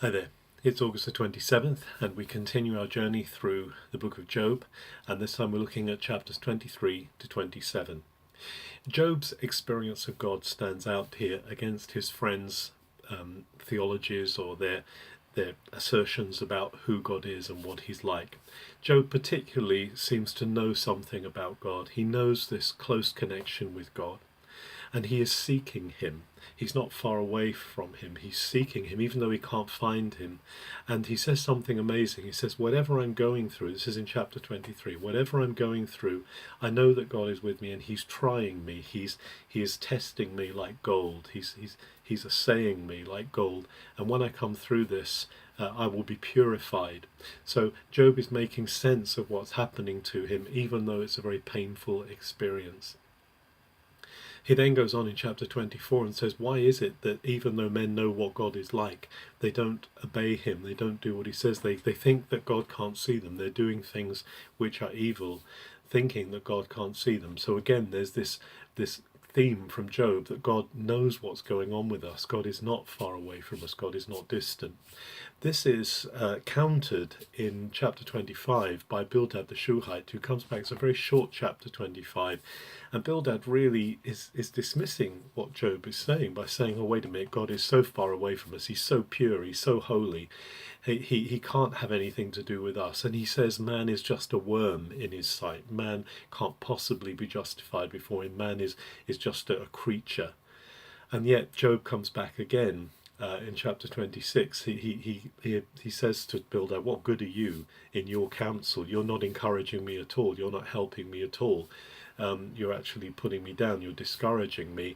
Hi there, it's August the 27th and we continue our journey through the book of Job, and this time we're looking at chapters 23 to 27. Job's experience of God stands out here against his friends' theologies or their assertions about who God is and what he's like. Job particularly seems to know something about God. He knows this close connection with God, and he is seeking him. He's not far away from him. He's seeking him, even though he can't find him. And he says something amazing. He says, whatever I'm going through, this is in chapter 23, whatever I'm going through, I know that God is with me and he's trying me. He is testing me like gold. He's assaying me like gold. And when I come through this, I will be purified. So Job is making sense of what's happening to him, even though it's a very painful experience. He then goes on in chapter 24 and says, why is it that even though men know what God is like, they don't obey him, they don't do what he says, they think that God can't see them, they're doing things which are evil, thinking that God can't see them. So again, there's this theme from Job that God knows what's going on with us. God is not far away from us. God is not distant. This is countered in chapter 25 by Bildad the Shuhite, who comes back. It's a very short chapter 25, and Bildad really is dismissing what Job is saying by saying, oh, wait a minute, God is so far away from us. He's so pure. He's so holy. He can't have anything to do with us. And he says man is just a worm in his sight. Man can't possibly be justified before him. Man is just a creature. And yet Job comes back again in chapter 26. He says to Bildad, what good are you in your counsel? You're not encouraging me at all. You're not helping me at all. You're actually putting me down. You're discouraging me.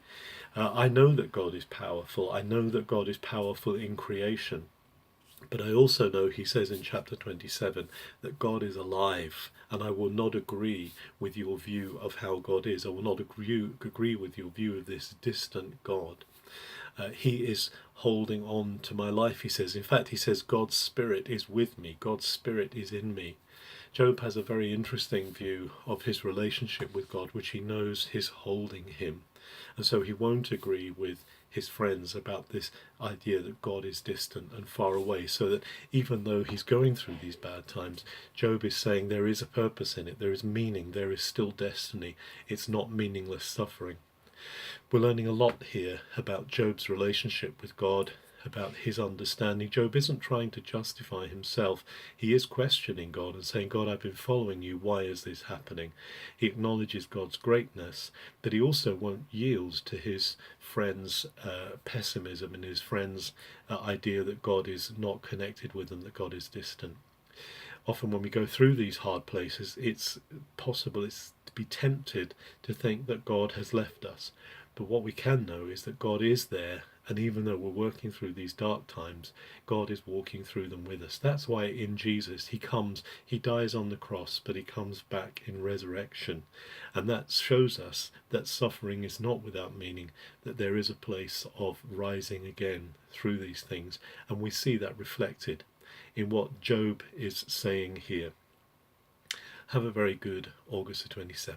I know that God is powerful. I know that God is powerful in creation. But I also know, he says in chapter 27, that God is alive, and I will not agree with your view of how God is. I will not agree with your view of this distant God. He is holding on to my life, he says. In fact, he says, God's Spirit is with me. God's Spirit is in me. Job has a very interesting view of his relationship with God, which he knows is holding him. And so he won't agree with his friends about this idea that God is distant and far away, so that even though he's going through these bad times, Job is saying there is a purpose in it, there is meaning, there is still destiny. It's not meaningless suffering. We're learning a lot here about Job's relationship with God, about his understanding. Job isn't trying to justify himself. He is questioning God and saying, God, I've been following you. Why is this happening? He acknowledges God's greatness, but he also won't yield to his friends' pessimism and his friends' idea that God is not connected with them, that God is distant. Often when we go through these hard places, it's possible to be tempted to think that God has left us. But what we can know is that God is there, and even though we're working through these dark times, God is walking through them with us. That's why in Jesus he comes, he dies on the cross, but he comes back in resurrection. And that shows us that suffering is not without meaning, that there is a place of rising again through these things. And we see that reflected in what Job is saying here. Have a very good August the 27th.